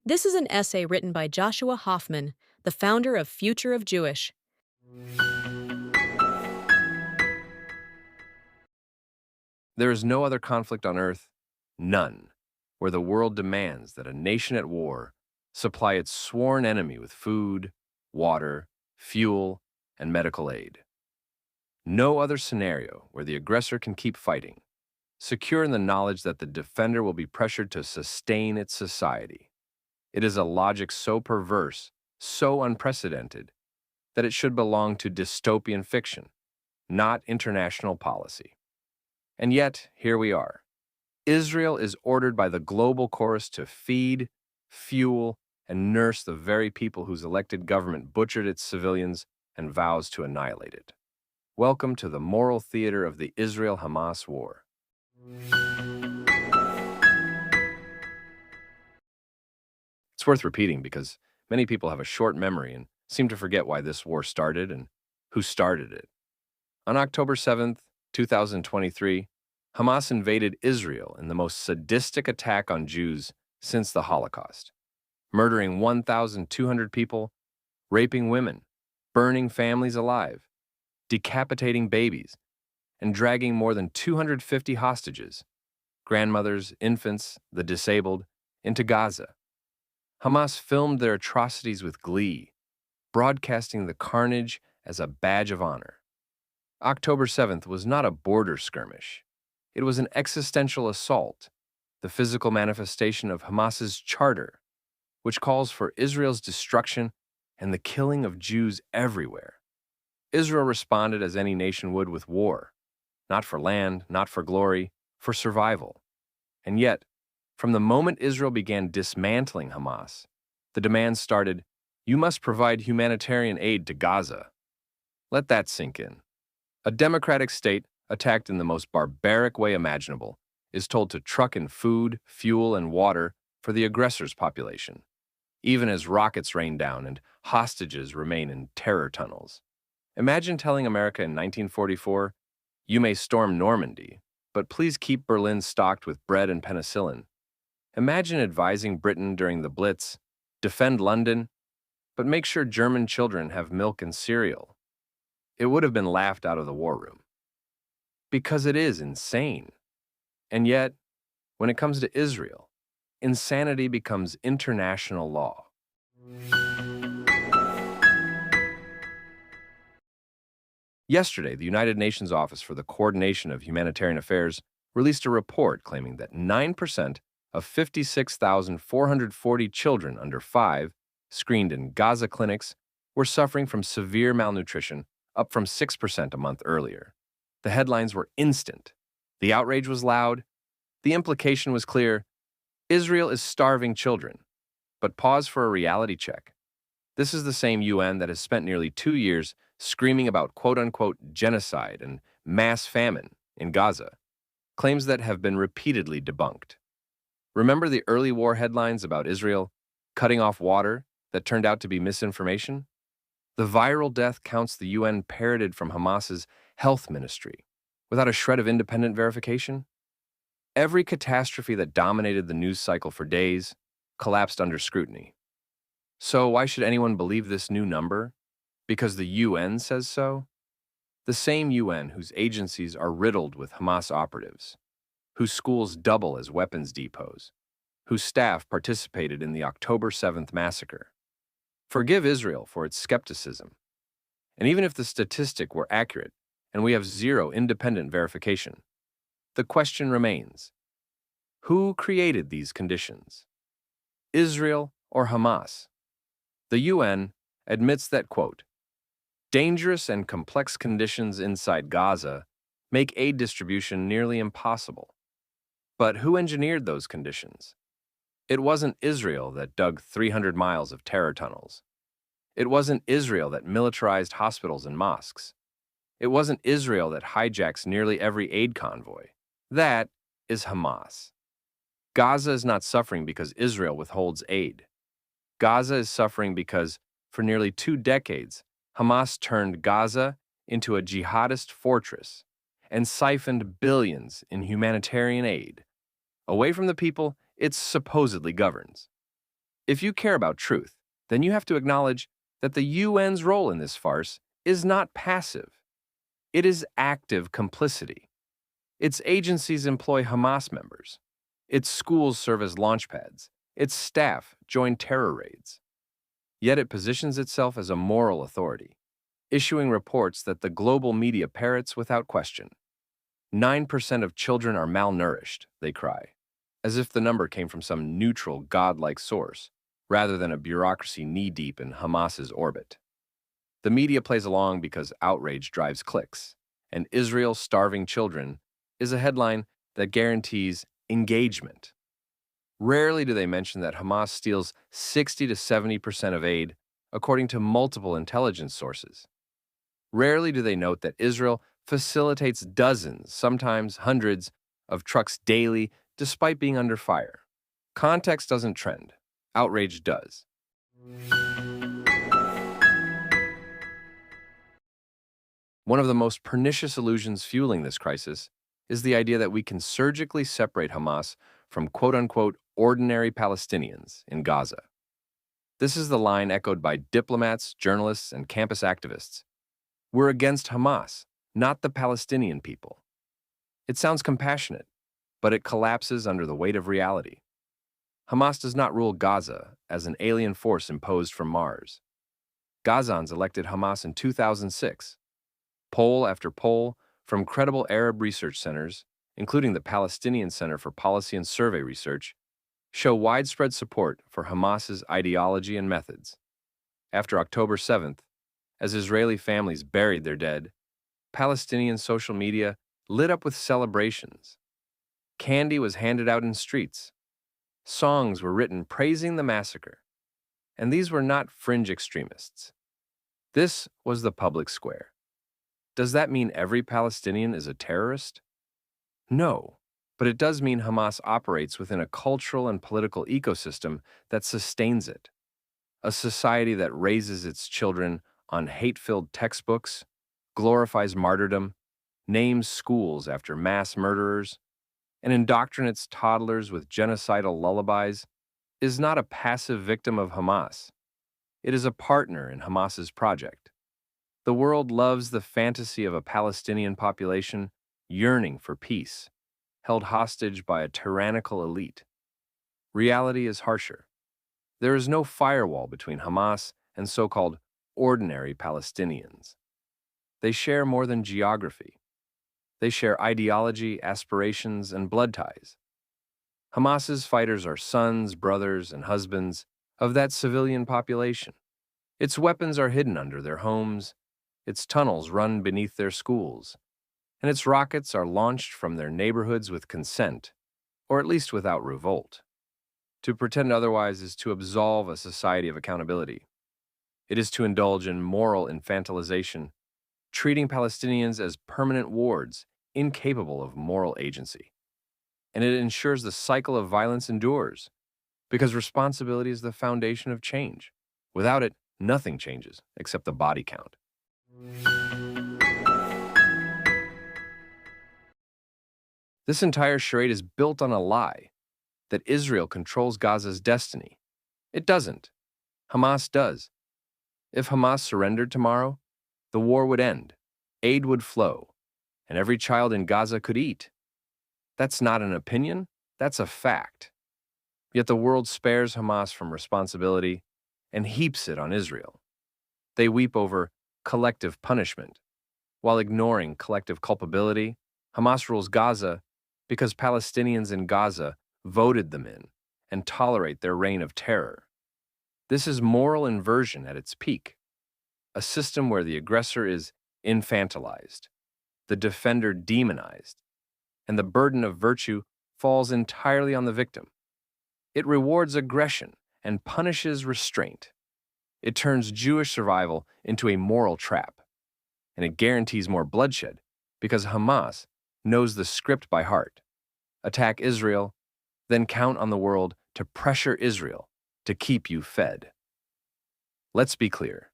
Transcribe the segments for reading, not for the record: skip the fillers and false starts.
This is an essay written by Joshua Hoffman, the founder of Future of Jewish. There is no other conflict on earth, none, where the world demands that a nation at war supply its sworn enemy with food, water, fuel, and medical aid. No other scenario where the aggressor can keep fighting, secure in the knowledge that the defender will be pressured to sustain its society. It is a logic so perverse, so unprecedented, that it should belong to dystopian fiction, not international policy. And yet, here we are. Israel is ordered by the global chorus to feed, fuel, and nurse the very people whose elected government butchered its civilians and vows to annihilate it. Welcome to the moral theater of the Israel-Hamas war. It's worth repeating because many people have a short memory and seem to forget why this war started and who started it. On October 7th, 2023, Hamas invaded Israel in the most sadistic attack on Jews since the Holocaust, murdering 1,200 people, raping women, burning families alive, decapitating babies, and dragging more than 250 hostages, grandmothers, infants, the disabled, into Gaza. Hamas filmed their atrocities with glee, broadcasting the carnage as a badge of honor. October 7th was not a border skirmish. It was an existential assault, the physical manifestation of Hamas's charter, which calls for Israel's destruction and the killing of Jews everywhere. Israel responded as any nation would with war, not for land, not for glory, for survival. And yet, from the moment Israel began dismantling Hamas, the demands started, "You must provide humanitarian aid to Gaza." Let that sink in. A democratic state, attacked in the most barbaric way imaginable, is told to truck in food, fuel, and water for the aggressor's population, even as rockets rain down and hostages remain in terror tunnels. Imagine telling America in 1944, "You may storm Normandy, but please keep Berlin stocked with bread and penicillin." Imagine advising Britain during the Blitz, "Defend London, but make sure German children have milk and cereal." It would have been laughed out of the war room. Because it is insane. And yet, when it comes to Israel, insanity becomes international law. Yesterday, the United Nations Office for the Coordination of Humanitarian Affairs released a report claiming that 9% of 56,440 children under 5 screened in Gaza clinics were suffering from severe malnutrition, up from 6% a month earlier. The headlines were instant. The outrage was loud. The implication was clear. Israel is starving children. But pause for a reality check. This is the same UN that has spent nearly 2 years screaming about quote-unquote genocide and mass famine in Gaza, claims that have been repeatedly debunked. Remember the early war headlines about Israel cutting off water that turned out to be misinformation? The viral death counts the UN parroted from Hamas's health ministry, without a shred of independent verification. Every catastrophe that dominated the news cycle for days collapsed under scrutiny. So why should anyone believe this new number? Because the UN says so? The same UN whose agencies are riddled with Hamas operatives, whose schools double as weapons depots, whose staff participated in the October 7th massacre. Forgive Israel for its skepticism. And even if the statistic were accurate, and we have zero independent verification, the question remains: who created these conditions? Israel or Hamas? The UN admits that, quote, "dangerous and complex conditions inside Gaza make aid distribution nearly impossible." But who engineered those conditions? It wasn't Israel that dug 300 miles of terror tunnels. It wasn't Israel that militarized hospitals and mosques. It wasn't Israel that hijacks nearly every aid convoy. That is Hamas. Gaza is not suffering because Israel withholds aid. Gaza is suffering because, for nearly 2 decades, Hamas turned Gaza into a jihadist fortress and siphoned billions in humanitarian aid away from the people it supposedly governs. If you care about truth, then you have to acknowledge that the UN's role in this farce is not passive. It is active complicity. Its agencies employ Hamas members. Its schools serve as launchpads. Its staff join terror raids. Yet it positions itself as a moral authority, issuing reports that the global media parrots without question. 9% of children are malnourished, they cry, as if the number came from some neutral, godlike source, rather than a bureaucracy knee-deep in Hamas's orbit. The media plays along because outrage drives clicks, and Israel starving children is a headline that guarantees engagement. Rarely do they mention that Hamas steals 60 to 70% of aid, according to multiple intelligence sources. Rarely do they note that Israel facilitates dozens, sometimes hundreds, of trucks daily despite being under fire. Context doesn't trend. Outrage does. One of the most pernicious illusions fueling this crisis is the idea that we can surgically separate Hamas from quote-unquote ordinary Palestinians in Gaza. This is the line echoed by diplomats, journalists, and campus activists. We're against Hamas, not the Palestinian people. It sounds compassionate, but it collapses under the weight of reality. Hamas does not rule Gaza as an alien force imposed from Mars. Gazans elected Hamas in 2006. Poll after poll from credible Arab research centers, including the Palestinian Center for Policy and Survey Research, show widespread support for Hamas's ideology and methods. After October 7th, as Israeli families buried their dead, Palestinian social media lit up with celebrations. Candy was handed out in streets. Songs were written praising the massacre. And these were not fringe extremists. This was the public square. Does that mean every Palestinian is a terrorist? No, but it does mean Hamas operates within a cultural and political ecosystem that sustains it. A society that raises its children on hate-filled textbooks, glorifies martyrdom, names schools after mass murderers, and indoctrinates toddlers with genocidal lullabies, is not a passive victim of Hamas. It is a partner in Hamas's project. The world loves the fantasy of a Palestinian population yearning for peace, held hostage by a tyrannical elite. Reality is harsher. There is no firewall between Hamas and so-called ordinary Palestinians. They share more than geography. They share ideology, aspirations, and blood ties. Hamas's fighters are sons, brothers, and husbands of that civilian population. Its weapons are hidden under their homes, its tunnels run beneath their schools, and its rockets are launched from their neighborhoods with consent, or at least without revolt. To pretend otherwise is to absolve a society of accountability. It is to indulge in moral infantilization, treating Palestinians as permanent wards, incapable of moral agency. And it ensures the cycle of violence endures, because responsibility is the foundation of change. Without it, nothing changes except the body count. This entire charade is built on a lie that Israel controls Gaza's destiny. It doesn't. Hamas does. If Hamas surrendered tomorrow, the war would end, aid would flow, and every child in Gaza could eat. That's not an opinion, that's a fact. Yet the world spares Hamas from responsibility and heaps it on Israel. They weep over collective punishment, while ignoring collective culpability. Hamas rules Gaza because Palestinians in Gaza voted them in and tolerate their reign of terror. This is moral inversion at its peak, a system where the aggressor is infantilized, the defender demonized, and the burden of virtue falls entirely on the victim. It rewards aggression and punishes restraint. It turns Jewish survival into a moral trap, and it guarantees more bloodshed because Hamas knows the script by heart. Attack Israel, then count on the world to pressure Israel to keep you fed. Let's be clear.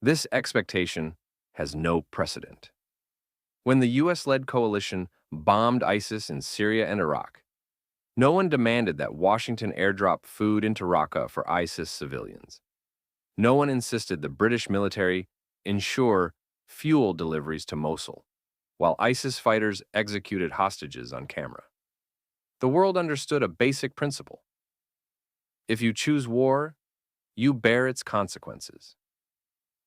This expectation has no precedent. When the US-led coalition bombed ISIS in Syria and Iraq, No one demanded that Washington airdrop food into Raqqa for ISIS civilians. No one insisted the British military ensure fuel deliveries to Mosul, while ISIS fighters executed hostages on camera. The world understood a basic principle. If you choose war, you bear its consequences.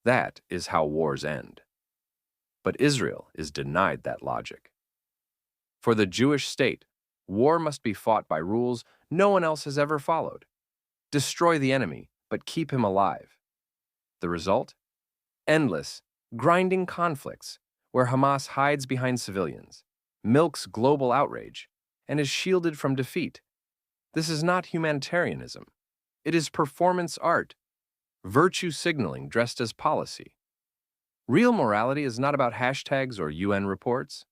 That is how wars end. But Israel is denied that logic. For the Jewish state, war must be fought by rules no one else has ever followed. Destroy the enemy, but keep him alive. The result? Endless, grinding conflicts where Hamas hides behind civilians, milks global outrage, and is shielded from defeat. This is not humanitarianism. It is performance art, virtue signaling dressed as policy. Real morality is not about hashtags or UN reports.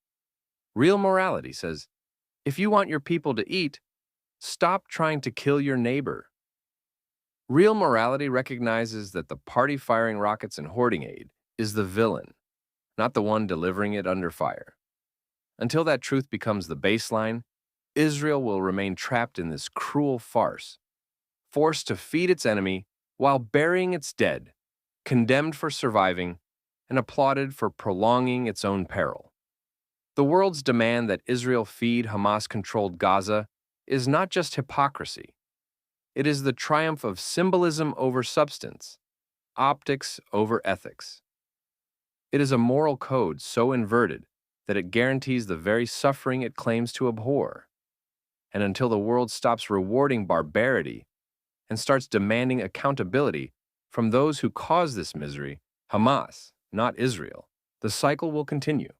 Real morality says, if you want your people to eat, stop trying to kill your neighbor. Real morality recognizes that the party firing rockets and hoarding aid is the villain, not the one delivering it under fire. Until that truth becomes the baseline, Israel will remain trapped in this cruel farce, forced to feed its enemy while burying its dead, condemned for surviving, and applauded for prolonging its own peril. The world's demand that Israel feed Hamas-controlled Gaza is not just hypocrisy. It is the triumph of symbolism over substance, optics over ethics. It is a moral code so inverted that it guarantees the very suffering it claims to abhor. And until the world stops rewarding barbarity and starts demanding accountability from those who cause this misery, Hamas, not Israel, the cycle will continue.